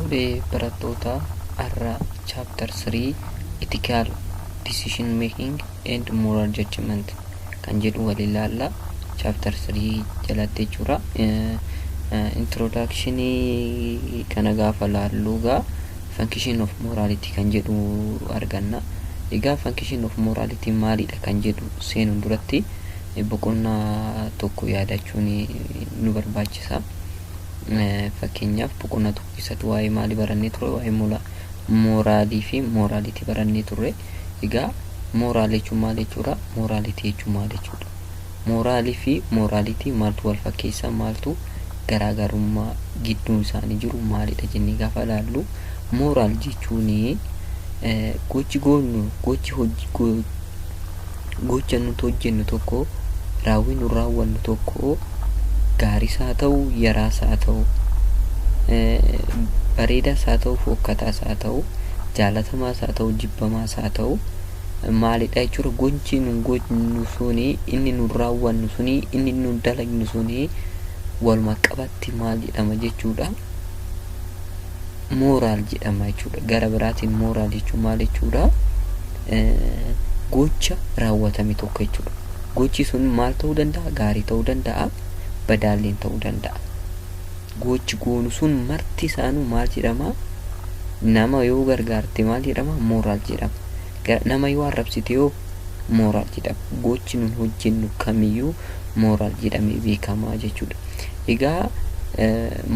Today barattoota har'a chapter 3 ethical decision making and moral judgment kan jedhu wal ilaalla. Chapter 3 jalatti jechuudha. Introduction kana gaafa laalluugaa function of morality kan jedhu arganna. Egaa function of morality maalidha kan jedhu seenuun duratti boqonnaa tokko yaadachuun nu barbaachisa. Fakkeenyaaf boqonnaa tokko keessatti waa'ee maalii barannee ture? Waa'ee moraalii fi morality barannee ture. Egaa moraalii jechuun maal jechuudha? Morality jechuun maal jechuudha? Moraalii fi morality maaltu wal fakkeessa? Maaltu garaagarummaa gidduu isaanii jiru maalidha jennee gaafa laallu, moral jechuun gochi goonu gocha nuti hojjennu tokko, raawwii nu raawwannu tokko, gaariis haa ta'u, yaraas haa ta'u, bareedaas haa ta'u, fokkataas haa ta'u, jaalatamaas haa ta'u, jibbamaas haa ta'u, maalidha jechuudha? Gochi nu goonu suni, inni nu raawwannu suni, inni nu dalagnu suni walumaa qabatti maal jedhama jechuudha? Moral jedhama jechuudha. Gara biraatiin moral jechuun maal jechuudha? Gocha raawwatame tokko jechuudha. Gochi sun maal ta'uu danda'a? Gaarii ta'uu danda'a, badaalleen ta'uu danda'a. Gochi goonu sun marti isaanuu maal jedhama? Nama yoo gargaarte maal jedhama? Moral jedhama. Nama yoo arrabsite yoo moral jedhama. Gochi nun hojjennu kamiyyuu moral jedhamee beekama jechuudha. Egaa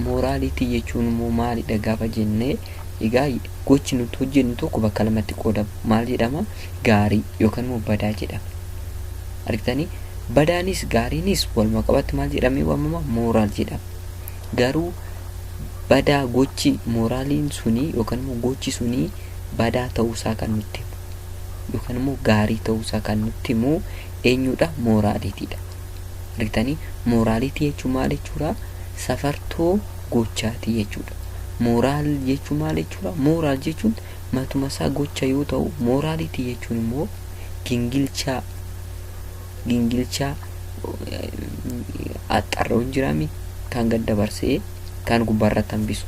morality jechuun immoo maalidha gaafa jennee, egaa gochi nuti hojjennu tokko bakka lamatti qoodama. Maal jedhama? Gaarii yookaan immoo badaa jedhama. Argitanii? Badaanis gaariinis walumaa qabatti maal jedhamee waamama? Moral jedhama. Garuu badaa gochi moraaliin suni yookaan immoo gochi suni badaa ta'uusaa kan nutti himu yookaan immoo gaarii ta'uusaa kan nutti himu eenyudha? Moralityidha. Argitanii? Morality jechuun maal jechuudha? Safartoo gochaati jechuudha. Moral jechuun maal jechuudha? Moral jechuun matuma isaa gocha yoo ta'u, morality jechuun immoo gingilchaa axxarroon jiraami kan gad dabarsee kan gubbaarratti hambisu.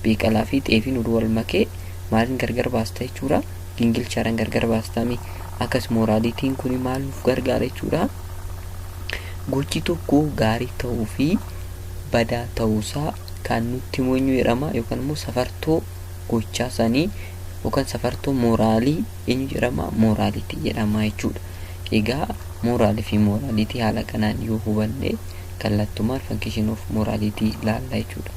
Biqilaa fi xeefiin oduu wal makee maaliin gargar baasta jechuudha? Gingilchaadhaan gargar baastami. Akkas moralitiin kun maal nuuf gargaara jechuudha? Gochi tokko gaarii ta'uu fi badaa ta'uusaa kan nutti himu jedhama yookaan immoo safartoo gochaa sanii yookaan safartoo moraalii eenyu jedhama? Morality jedhama jechuudha. Egaa moraalii fi morality haala kanaan yoo hubanne kallattumaan function of morality ilaalla jechuudha.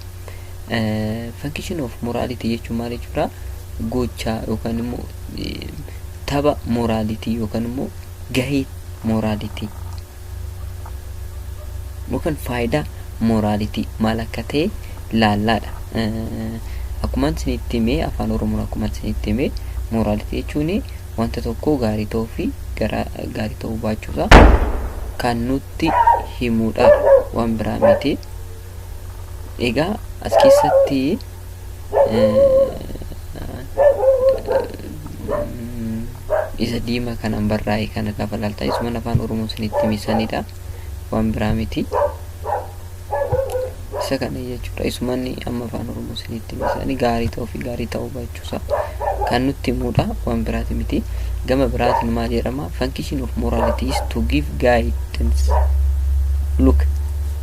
Function of morality jechuun maal jechuudha? Gocha yookaan immoo tapha morality yookaan immoo gahee morality yookaan faayidaa morality maal akka ta'e laallaadha. Akkuma isinitti himee afaan Oromoon akkuma isinitti himee morality jechuun wanta tokko gaarii ta'uu fi gaarii ta'uu baachuusaa kan nutti himudha, waan biraa miti. Egaa as keessatti isa diimaa kanaan barraa'e kana gaafa laaltaa isuma afaan Oromoon isinitti himisanidha, waan biraa miti. Isa kana jechuudha. Isumanni amma afaan Oromoo isinitti himsanii gaarii ta'uu fi gaarii ta'uu baachuusaa kan nutti himudha, waan biraati miti. Gama biraatiin maal jedhama? Function of morality is to give guidance. Look,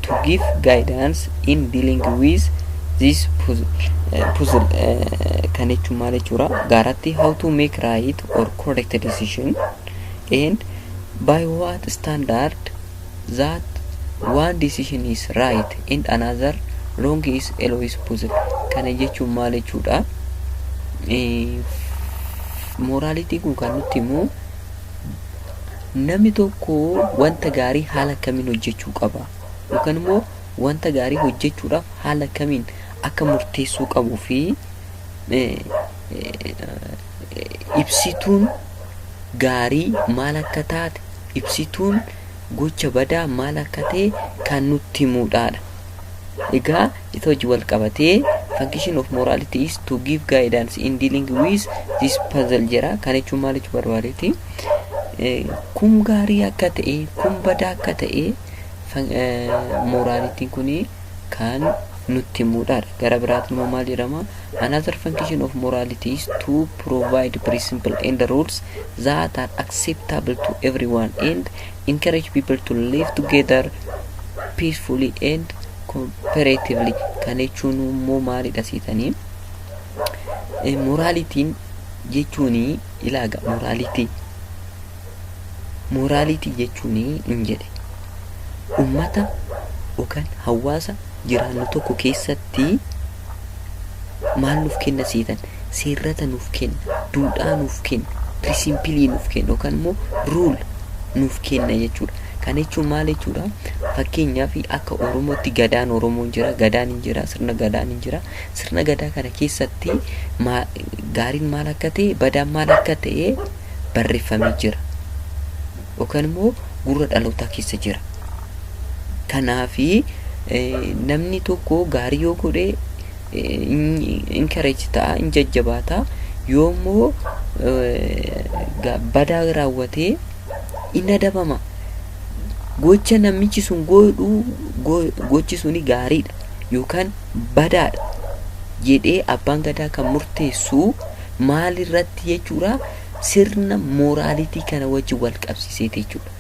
to give guidance in dealing with this puzzle kan jechuun maal jechuudha? Gaaratti how to make right or correct decision and by what standard that one decision is right and another wrong is always puzzle. Kana jechuun maal jechuudha? Morality kun kan nutti himu namni tokko wanta gaarii haala kamiin hojjechuu qaba yookaan immoo wanta gaarii hojjechuudhaaf haala kamiin akka murteessuu qabuu fi ibsituun gaarii maal akka taate, ibsituun gocha badaa maal akka ta'e kan nutti himudha. Egaa isa hojii wal qabatee function of morality is to give guidance in dealing with this puzzle jira. Kan jechuun maal jechuu barbaadeeti? Kun gaarii akka ta'e, kun badaa akka ta'e morality kuni kan nutti muudhaadha. Gara biraatiin immoo maal jedhama? Another function of morality is to provide principles and rules that are acceptable to everyone and encourage people to live together peacefully and cooperatively. Kan jechuun immoo maalidha siitanii? Moraalitiin jechuun ilaaga moraalitii jechuun hin jedhe ummata yookaan hawaasa jiraannu tokko keessatti maal nuuf kenna siitan? Seerrata nuuf kenna, duudhaa nuuf kenna, pirisimpilii nuuf kenna yookaan immoo ruul nuuf kenna jechuudha. Kan jechuun maal jechuudha? Fakkeenyaaf akka Oromootti gadaan Oromoon jira, gadaan hin jira, sirna gadaan hin jira. Sirna gadaa kana keessatti gaariin maal akka ta'e, badaan maal akka ta'e barreeffamee jira yookaan immoo gurra dhalootaa keessa jira. Kanaafi namni tokko gaarii yoo godhe encourage ta'a, in jajjabaata. Yoommoo badaa raawwatee in adabama. Gocha namichi sun godhu gochi suni gaariidha yookaan badaadha jedhee abbaan gadaa kan murteessu maal irratti jechuudha? Sirna moraalitii kana wajji wal qabsiiseeti jechuudha.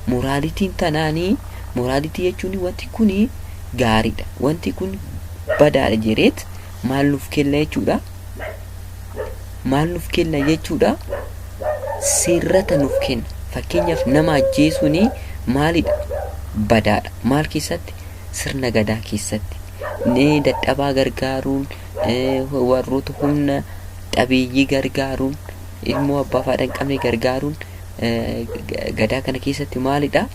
Moraalitiin tanaanii moraalitii jechuun wanti kuni gaariidha, wanti kun badaadha jedheet maal nuuf kenna jechuudha? Maal nuuf kenna jechuudha? Seerrata nuuf kenna. Fakkeenyaaf nama ajjeesuuni maalidha? Badaadha. Maal keessatti? Sirna gadaa keessatti. Dadhabaa gargaaruun, warroota humna dhabeeyyii gargaaruun, ilmoo abbaa fi haadha hin qabne gargaaruun gadaa kana keessatti maalidha?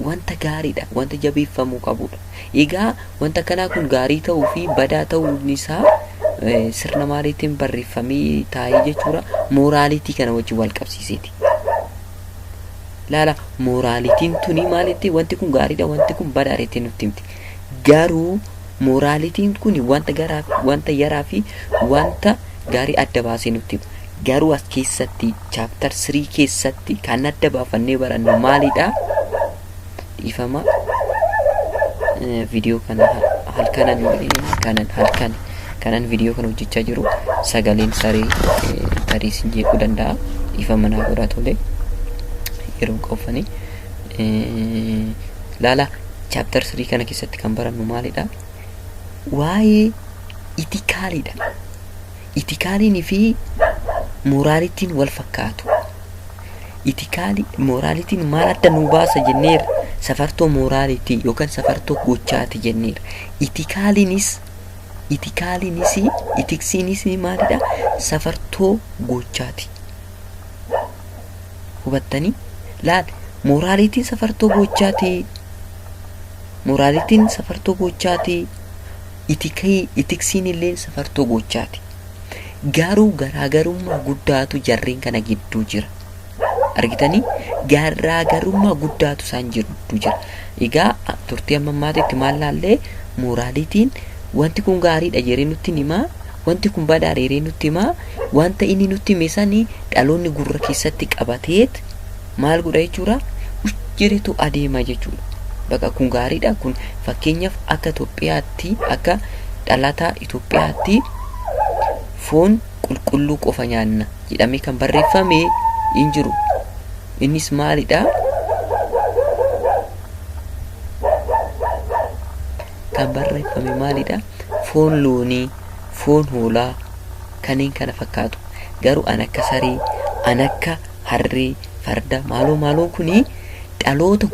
Wanta gaariidha, wanta jabeeffamuu qabudha. Egaa wanta kanaa kun gaarii ta'uu fi badaa ta'uun isaa sirna maaliitiin barreeffamee taa'ee jechuudha? Moraalitii kana wajjin wal qabsiiseeti. Laala moraalitiin tuni maalitti? Wanti kun gaariidha, wanti kun badaadha jettee nutti himti. Garuu moraalitiin kun wanta yaraa fi wanta gaarii adda baasee nutti hima. Garuu as keessatti chapter 3 keessatti kan adda baafannee barannu maalidha? Dhiifama viidiyoo kana kanan viidiyoo kana hojjechaa jiru sagaleen saree tarii sin jeequu danda'a. Dhiifama naa godhaa tole yeroo qoffanii laala chapter 3 kana keessatti kan barannu maalidha? Waa'ee itikaaliidha. Itikaaliin fi moraalitiin wal fakkaatu. Moraalitiin maal adda nu baasa jenneera? Safartoo moraalitii yookaan safartoo gochaati jenneera. Itiksiinis maalidha? Safartoo gochaati. Hubattanii? Laal moraalitiin safartoo gochaati. Itiksiin illee safartoo gochaati. Garuu garaagarummaa guddaatu jarreen kana gidduu jira. Argitanii? Garaagarummaa guddaatu isaan gidduu jira. Egaa turtii amma ammaatitti maal laallee? Moraalitiin wanti kun gaariidha jedhee nutti himaa, wanti kun badaadha jedhee nutti himaa. Wanta inni nutti hime sanii dhaloonni gurra keessatti qabateet maal godha jechuudha? Jiretu adeema jechuudha. Bakka kun gaariidha. Kun fakkeenyaaf akka Itoophiyaatti, akka dhalataa Itoophiyaatti foon qulqulluu qofa nyaanna jedhamee kan barreeffame hin jiru. Innis maalidha? Kan barreeffame maalidha? Foon loonii, foon hoolaa kanneen kana fakkaatu. Garuu an akka saree, an akka harree, farda maaloon kuni dhaloota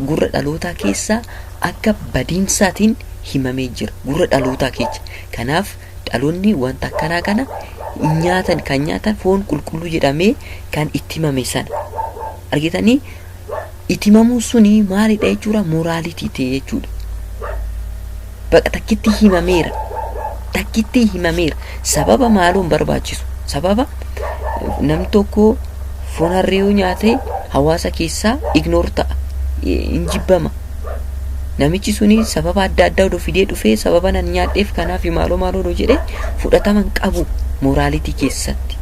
gurra dhalootaa keessaa akka badiinsaatiin himamee jira. Gurra dhalootaa keessa. Kanaaf dhaloonni wanta akkanaa kana kan nyaatan foon qulqulluu jedhamee kan itti himame sana. Argitanii? Itti himamuun suni maalidha jechuudha? Moraalitii ta'e jechuudha. Bakka takkitti himameera. Sababa maaloon barbaachisu? Sababa namni tokko foon harree yoo nyaate hawaasa keessaa ignoor ta'a, hin jibbama. Namichi suni sababa adda addaa odoo fidee dhufee sababa nan nyaadheef kanaaf maaloo odoo jedhee fudhataman qabu moraalitii keessatti.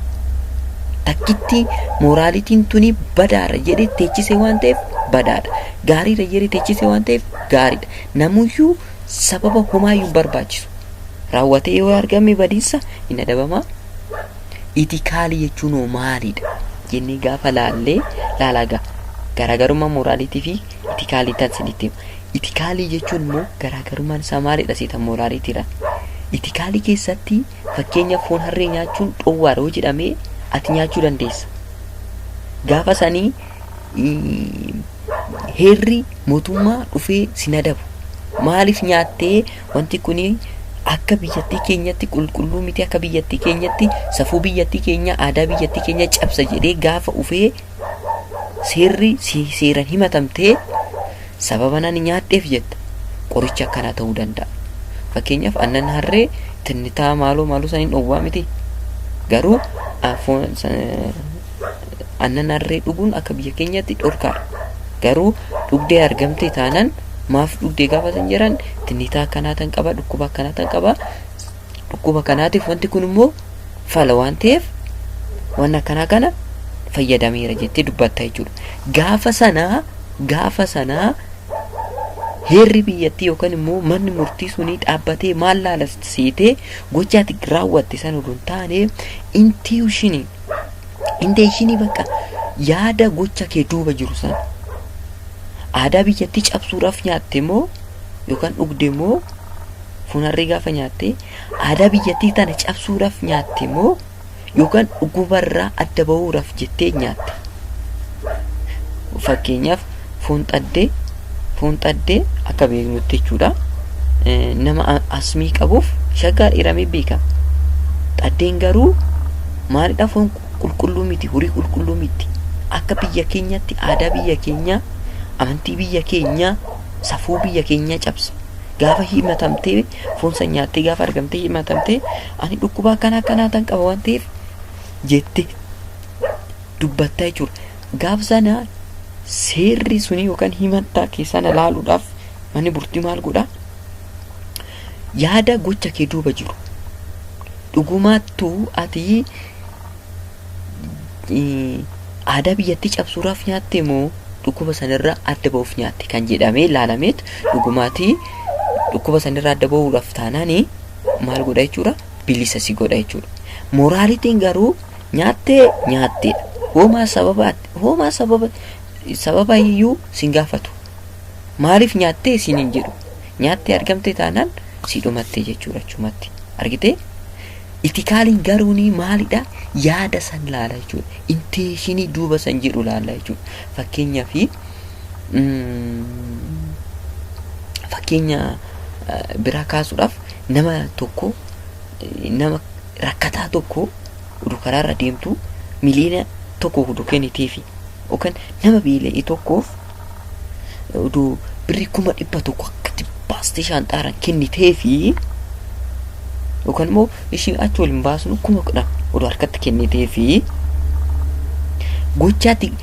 Takkitti moraalitiin tuni badaadha jedhee teechisee waan ta'eef badaadha. Gaariidha jedhee teechisee waan ta'eef gaariidha. Namuyyuu sababa homaayyuu barbaachisu raawwatee yoo argame badiisa hin adabamaa. Itikaalii jechuun maalidha jennee gaafa laalaa garaagarummaa moraalitii fi itikaalii tan sinitti hima. Itikaalii jechuun immoo garaagarummaan isaa maalidha seetan moraaliitiidha. Itikaalii keessatti fakkeenyaaf foon harree nyaachuun dhoowwaadha yoo jedhamee ati nyaachuu dandeessa. Gaafa sanii heerri mootummaa dhufee sin adabu. Maaliif nyaattee wanti kuni akka biyyattii keenyatti qulqulluu miti, akka biyyattii keenyatti safuu biyyattii keenya aadaa biyyattii keenya cabsa jedhee gaafa ufee seerri seeran himatamtee sababa nani nyaadheef jetta qoricha akkanaa ta'uu danda'a. Fakkeenyaaf aannan harree tinnitaa maaloo saniin dhowwaa miti. Garuu aannan harree dhuguun akka biyya keenyatti dhorkaadha. Garuu dhugdee argamte taanaan maaf dhugdee gaafa san jiran tinnitaa akkanaa tan qaba, dhukkuba akkanaa tan qaba. Dhukkuba kanaatiif wanti kun immoo fala waan ta'eef waan akkanaa kana fayyadameera jettee dubbatta jechuudha. Gaafa sanaa heerri biyyattii yookaan immoo manni murtii sunii dhaabbatee maal laalasiitee gochaatti raawwatte san oduu hin taane intentionii bakka yaada gocha kee duuba jiru san aadaa biyyattii cabsuudhaaf nyaatte moo yookaan dhugde moo foon harree gaafa nyaatte aadaa biyyattii tana cabsuudhaaf nyaatte moo yookaan dhugubarraa adda bahuudhaaf jettee nyaatte. Fakkeenyaaf foon xaddee akka beeknutti jechuudha. Nama asmii qabuuf shaggaa dhiiramee beekama. Xaddeen garuu maalidha? Foon qulqulluu miti, horii qulqulluu miti. Akka biyya keenyatti aadaa biyya keenyaa, amantii biyya keenyaa, safuu biyya keenyaa cabsa. Gaafa himatamtee foon san nyaattee gaafa argamtee himatamtee ani dhukkuba akkanaa tan qaba waan ta'eef jette dubbattaa jechuudha. Gaafa sana seerri suni yookaan himattaa keessan ilaaluudhaaf manni murtii maal godha? Yaada gocha kee duuba jiru dhugumaattuu ati aadaa biyyattii cabsuudhaaf nyaatte moo dhukkuba sanirraa adda bahuuf nyaatte kan jedhamee ilaalameet dhugumaatii dhukkuba sanirraa adda bahuudhaaf taanaanii maal godha jechuudha? Bilisa si godha jechuudha. Moraalitiin garuu nyaattee homaa sababa iyyuu sin gaafatu. Maaliif nyaattee isin hin jedhu. Nyaattee argamte taanaan si dhumattee jechuudha achumatti. Argitee? Itikaaliin garuu maalidha? Yaada san laala jechuudha. Intentionii duuba san jedhu laala jechuudha. Fakkeenya biraa kaasuudhaaf nama rakkataa tokko oduu karaarra deemtu miliyoona tokko oduu kenniteefi yookaan nama beela'e tokkoof oduu birrii 100,000 akkatti baastee shaanxaaraan kenniteefi yookaan immoo isheen achi waliin baasnu 10,000 oduu harkatti kenniteefi gochaatti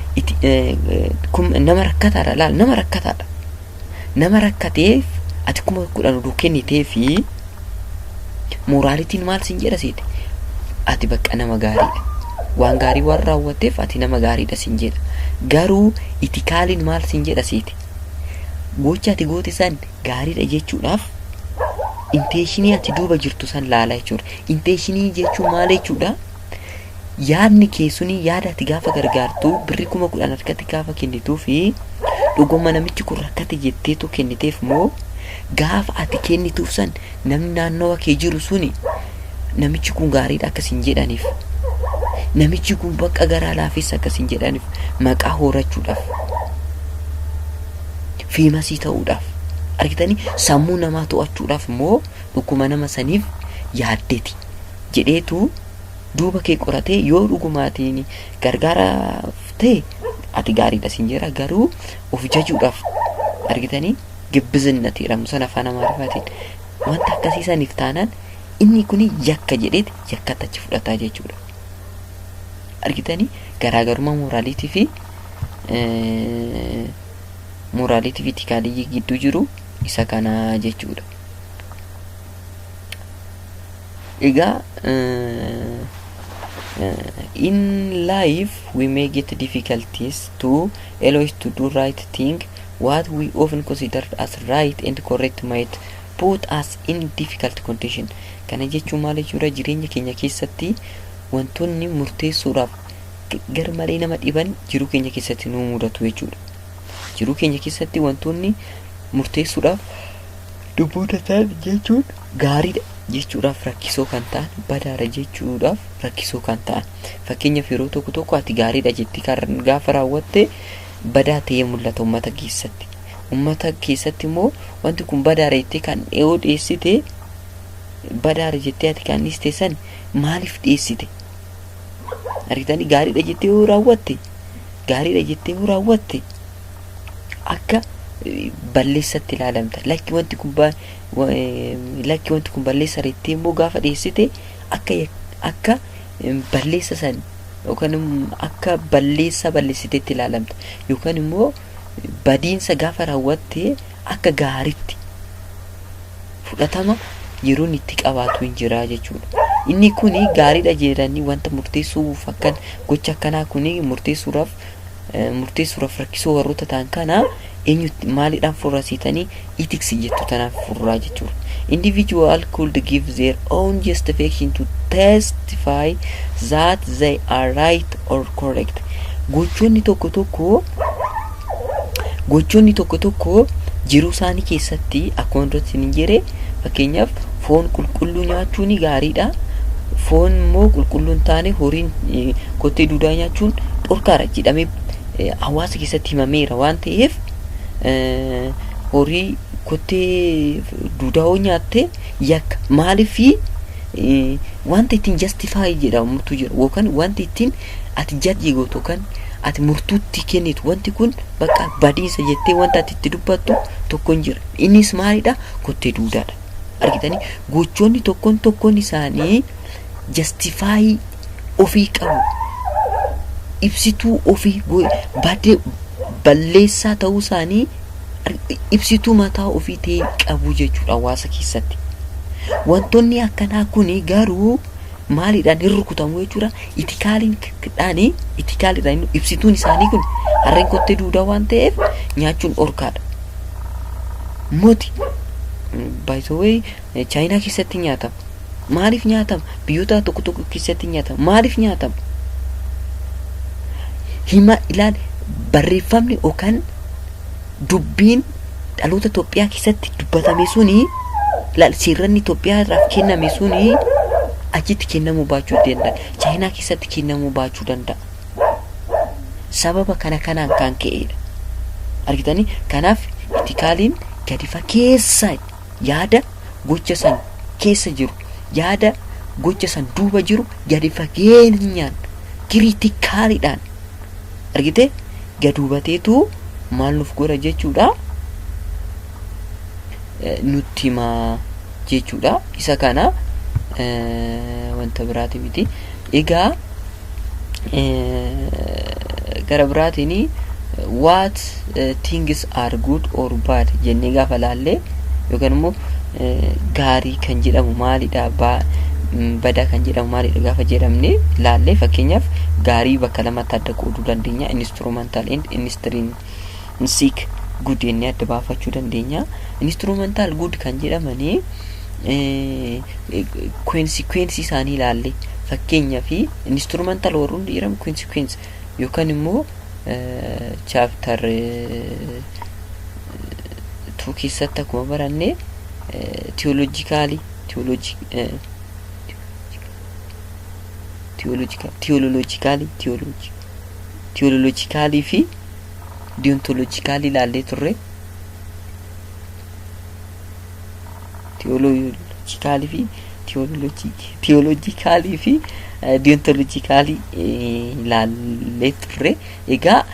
nama rakkataadha laal nama rakkateef ati 10,000 oduu kenniteefi moraalitiin maal sin jedha seete ati bakka nama gaariidha waan gaarii waan raawwatteef ati nama gaariidha sin jedha. Garuu itikaaliin maal sin jedha seete gocha ati goote san gaariidha jechuudhaaf intentionii ati duuba jirtu san laala jechuudha. Intentionii jechuun maal jechuudha? Yaadni keessanii yaada ati gaafa gargaartu birrii 10,000 harkatti gaafa kennituu fi dhuguma namichi kun rakkate jetteetu kenniteef moo gaafa ati kennituuf san namni naannawa kee jiru suni namichi kun gaariidha akkasiin jedhaniif, namichi kun bakka garaa laafessa akkasiin jedhaniif maqaa horachuudhaaf fiimasii ta'uudhaaf argitanii sammuu namaa to'achuudhaaf immoo dhuguma nama saniif yaaddeeti jedheetu duuba kee qoratee yoo dhugumaatiin gargaaraaf ta'e ati gaariidha siin jedha. Garuu of jajuudhaaf argitanii gibbizinnati jedhamu sana afaan Amaarifaatiin wanta akkasiisaniif taanaan inni kuni yakka jedheeti yakkatti achi fudhataa jechuudha. Argitanii garaagarummaa moraalitii fi itikaalii gidduu jiru isa kana jechuudha. Egaa in life we may get difficulties to allow us to do right thing. What we often consider as right and correct might put us in difficult condition. Kana jechuun maal jechuudha? Jireenya keenya keessatti wantoonni murteessuudhaaf gar malee nama dhiban jiruu keenya keessatti nu mudatu jechuudha. Jiruu keenya keessatti wantoonni murteessuudhaaf dubboota ta'an jechuun gaariidha jechuudhaaf rakkisoo kan ta'an, badaadha jechuudhaaf rakkisoo kan ta'an. Fakkeenyaaf yeroo tokko ati gaariidha jettee kan gaafa raawwatte badaa ta'ee mul'ata uummata keessatti. Uummata keessatti immoo wanti kun badaadha jettee kan dhiyeessite, badaadha jettee ati kan dhiyeessisan maaliif dhiyeessite? Argitanii gaariidha jettee yoo raawwatte, gaariidha jettee yoo raawwatte akka balleessatti ilaalamta. Lakki wanti kun balleessa jettee immoo gaafa dhiyeessite akka balleessa san yookaan akka balleessa balleessiteetti ilaalamta. Yookaan immoo badiinsa gaafa raawwatte akka gaariitti fudhatama yeroon itti qabaatu hin jira jechuudha. Inni kuni gaariidha jedhanii wanta murteessuuf akkan gocha akkanaa kuni murteessuudhaaf rakkisoo warroota ta'an kana eenyutti maalidhaan furrasiitanii ethics jettu tanaaf furraa jechuudha. Individual could give their own justification to testify that they are right or correct. Gochoonni tokko tokko jiruu isaanii keessatti akkuma duratti hin jedhe, fakkeenyaaf foon qulqulluu nyaachuun gaariidha. Foon immoo qulqulluu hin taane horiin kottee duudaa nyaachuun dhorkaadha jedhamee hawaasa keessatti himameera waan ta'eef horii kottee duudaa yoo nyaatte yakka. Maaliif wanta ittiin justify jedhamutu jira yookaan wanti ittiin ati judge gootu yookaan ati murtuutti kennitu wanti kun bakka badiisa jettee wanta ati itti dubbattu tokko hin jira. Innis maalidha? Kottee duudaadha. Argitanii gochoonni tokkoon isaanii justify ofii qabu, ibsituu ofii balleessaa ta'uu isaanii ibsituu mataa ofii ta'e qabu jechuudha hawaasa keessatti. Wantoonni akkanaa kuni garuu maalidhaan hin rukutamu jechuudha? Itikaaliidhaan ibsituun isaanii kun harreen kottee duudaa waan ta'eef nyaachuun dhorkaadha. Moti by the way Chaayinaa keessatti nyaatama. Maaliif nyaatama? Biyyoota tokko keessatti nyaatama. Maaliif nyaatama? Hima ilaali barreeffamni yookaan dubbiin dhaloota Itoophiyaa keessatti dubbatame suni seerranni Itoophiyaa irraaf kenname suni achitti kennamuu baachuu danda'a. Chaayinaa keessatti kennamuu baachuu danda'a. Sababa kanaan kan ka'edha. Argitanii? Kanaaf itikaaliin gadi fageessa yaada gocha san keessa jiru, yaada gocha san duuba jiru gadi fageenyaan kiriitikaaliidhaan argite gad hubateetu maal nuuf godha jechuudha, nutti himaa jechuudha. Isa kana wanta biraati miti. Egaa gara biraatiin what things are good or bad jennee gaafa laallee yookaan immoo gaarii kan jedhamu maalidha, badaa kan jedhamu maalidha gaafa jedhamne laallee, fakkeenyaaf gaarii bakka lamatti adda qooduu dandeenya. Instrumental and intrinsic good jennee adda baafachuu dandeenya. Instrumental good kan jedhamanii consequence isaanii laallee, fakkeenyaaf instrumental warroon jedhamu consequence yookaan immoo chapter 2 keessatti akkuma baranne theologically fi deontologically laallee turre. Theologically fi deontologically laallee turre. Egaa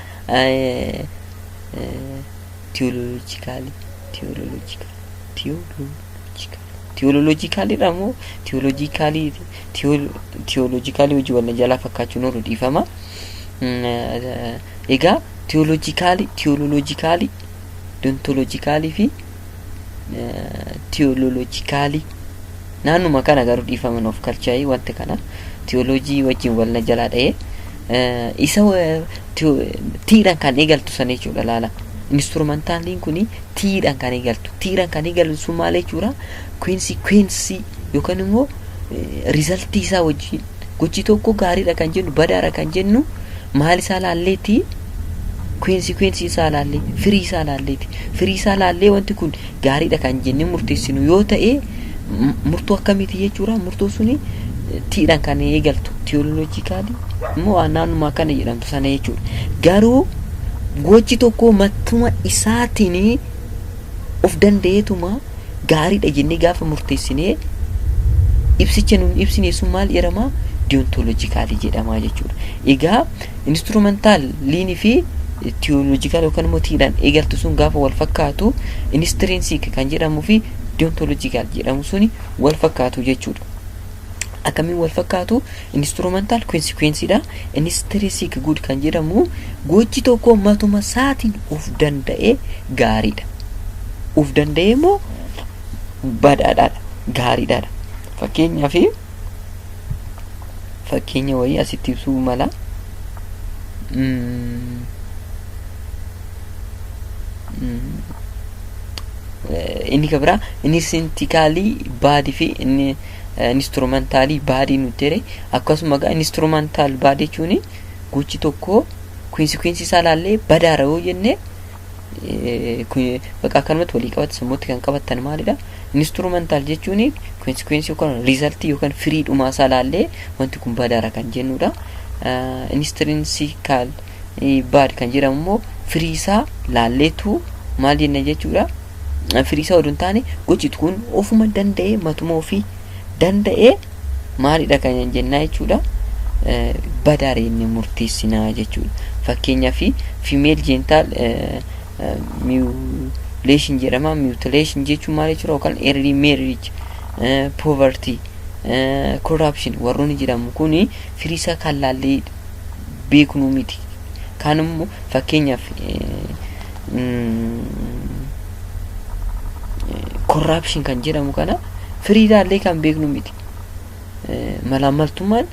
theologically ramoo theologically hojii wal jalaa fakkaachuu nuu dhiifama. Egaa theologically deontologically fi theologically naannuma kana garuu dhiifaman of kalchaa'ii wanta kana theology wajjin wal jalaa dha'ee isa tiidhaan kan eegaltu sana jechuudha. Laala instrumentaliin kuni tiidhaan kan eegaltu. Tiidhaan kan eegalu sun maal jechuudha? Queensi yookaan immoo rizaltii isaa wajjin gochi tokko gaariidha kan jennu badaadha kan jennu maal isaa laalleeti? Queensi isaa laallee firii isaa laalleeti. Firii isaa laallee wanti kun gaariidha kan jennee murteessinu yoo ta'e murtoo akkamiiti jechuudha? Murtoo suni tiidhaan kan eegaltu teoloojikaalii immoo naannuma kana jedhamtu sana jechuudha. Garuu gochi tokko mattuma isaatiin of danda'eetuma gaariidha jennee gaafa murteessinee ibsicha nuun ibsine sun maal jedhama? Deontologicaalii jedhama jechuudha. Egaa instrumentaliinii fi theological yookaan immoo tiidhaan eegaltu sun gaafa wal fakkaatu intrinsic kan jedhamu fi deontological jedhamu suni wal fakkaatu jechuudha. Akkamiin wal fakkaatu? Instrumental consequenceedha. Intrinsic good kan jedhamu gochi tokko matuma isaatiin of danda'e gaariidha. Of danda'e immoo badaadhaadha, gaariidha. Fakkeenya wayii asitti ibsuu mala. Inni kabira intrinsically bad fi instrumentally bad nuti akkasuma instrumental bad jechuun gochi tokko consequence isaa laallee badaara yoo jenne bakka akkanumatti walii qabate sammuutti kan qabattan maalidha? Instrumental jechuun consequence yookaan result yookaan firii dhumaa isaa laallee wanti kun badaara kan jennudha. Intrinsical bad kan jedhamu immoo firii isaa laalleetu maal jenna jechuudha? Firii isaa oduu hin taane gochi kun ofuma danda'e matuma ofii danda'e maalidha kan jennaa jechuudha? Badaara inni murteessinaa jechuudha. Fakkeenyaaf female genital mutilation jedhama. Mutilation jechuun maal jechuudha? Yookaan early marriage, poverty, corruption warroonni jedhamu kuni firii isaa kan laallee beeknu miti. Kan immoo fakkeenyaaf corruption kan jedhamu kana firii laallee kan beeknu miti. Malaamaltummaan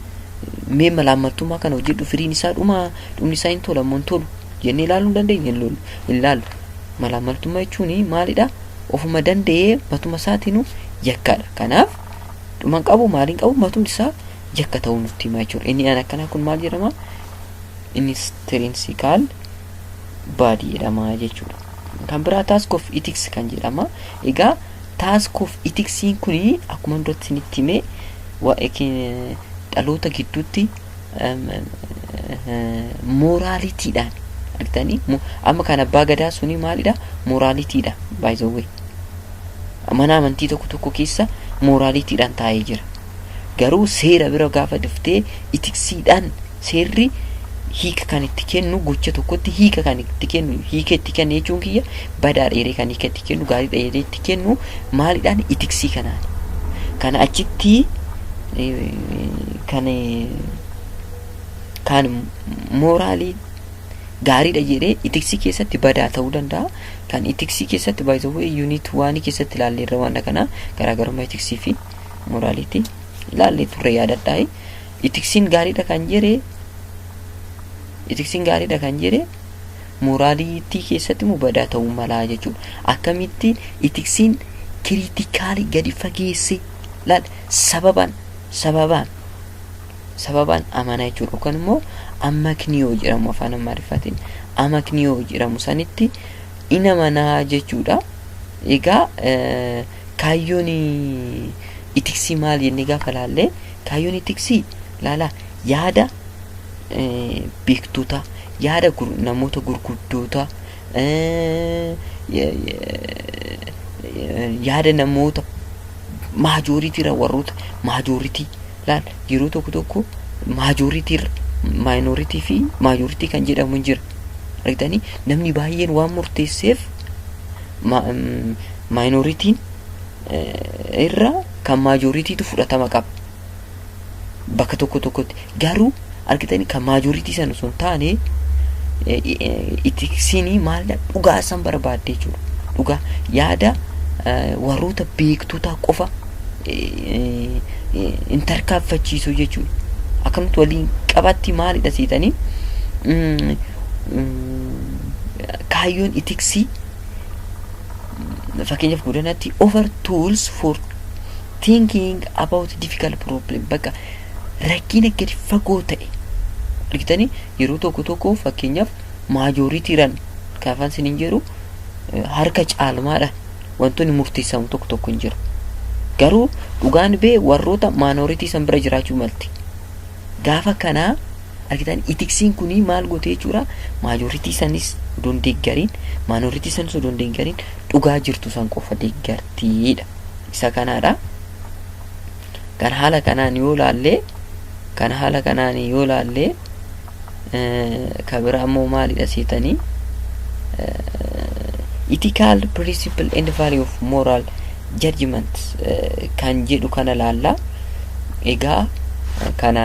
mee malaamaltummaa kana hojjedhu firiin isaa dhumni isaa hin tola moo hin tolu jennee ilaaluu hin dandeenya? Hin ilaallu. Malaamaltummaa jechuun maalidha? Ofuma danda'ee matuma isaatiin yakkaadha. Kanaaf dhuman qabu maaliin qabu matumni isaa yakka ta'uu nutti hima jechuudha. Inni akkanaa kun maal jedhama? Intrinsical bad jedhama jechuudha. Kan biraa task of ethics kan jedhama. Egaa task of ethics kun akkuma duratti isinitti hime dhaloota gidduutti moraalitiidhaan argitanii amma kan abbaa gadaa suni maalidha? Moraalitiidha. By the way mana amantii tokko keessa moraalitiidhaan taa'ee jira. Garuu seera bira gaafa dhuftee itiksiidhaan seerri hiika kan itti kennu gocha tokkotti hiika kan itti kennu hiika itti kennu jechuun kiyya badaa dheeree kan hiika itti kennu gaarii dheeree itti kennu maalidhaan? Itiksii kanaan. Kana achitti kan moraalii gaariidha jedhee itiksii keessatti badaa ta'uu danda'a. Kan itiksii keessatti by the way unit 1 keessatti ilaalleerra waan kana garaagarummaa itiksii fi moraalitii ilaallee turre yaadadhaa. Itiksiin gaariidha kan jedhe moraalitii keessatti immoo badaa ta'uu malaa jechuudha. Akkamitti itiksiin kiriitikaalii gadi fageesse laal sababaan amanaa jechuudha. Yookaan immoo amakniyoo jedhamu afaan Amaariffaatiin amakniyoo jedhamu sanitti in amanaa jechuudha. Egaa kaayyoon itiksii maal jennee gaafa laallee kaayyoon itiksii laala yaada beektoota, yaada namoota gurguddoota, yaada namoota maajoritiirra warroota maajoritii laal yeroo tokko maajoritiirra maayinoritii fi maajoritii kan jedhamu hin jira. Argitanii namni baay'een waan murteesseef maayinoritiin irra kan maajoritiitu fudhatama qaba bakka tokkotti. Garuu argitanii kan maajoritii sana osoo hin taane itiksiin maalidha? Dhugaa san barbaadde jechuudha. Dhugaa yaada warroota beektotaa qofa intarkaaffachiisu jechuudha. Akkanumatti waliin qabatti maalidha seetanii kaayyoon itiksii fakkeenyaaf godanatti over tools for thinking about difficult problem bakka rakkina gadi fagoo ta'e argitanii yeroo tokko fakkeenyaaf maajoritiidhaan kaafan sinin jedhu harka caalmaadhaan wantoonni murteessamu tokko hin jiru garuu dhugaan bee warroota minority san bira jiraachuu malti gaafa kanaa argitan itiksiin kuni maal gootee jechuudha majority sanis odoo deeggariin minority sanis odoo deeggariin dhugaa jirtu san qofa deeggartiidha isa kanaadha kan haala kanaan yoo laallee kabira ammoo maalidha seetanii ethical principle and value of moral judgment kan jedhu kana laalla egaa kana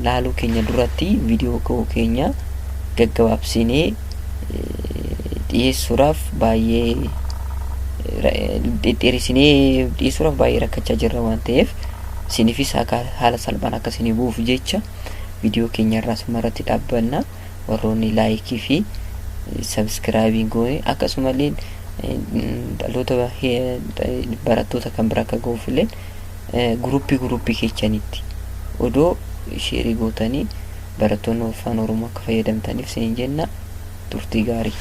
laaluu keenya duratti viidiyoo keenya gaggabaabsinee dhiyeessuudhaaf baay'ee dhiyeessuudhaaf baay'ee rakkachaa jirra waan ta'eef sinifis haala salphaan akka isinii bu'uuf jecha viidiyoo keenya irraa sumarratti dhaabbanna warroonni laayikii fi sabskraayibii goone akkasumallee dhaloota barattoota kan bira akka ga'uufillee guruppii keessanitti odoo sheerii gootanii barattoonni afaan oromoo akka fayyadamtaniif isin jenna turtii gaarii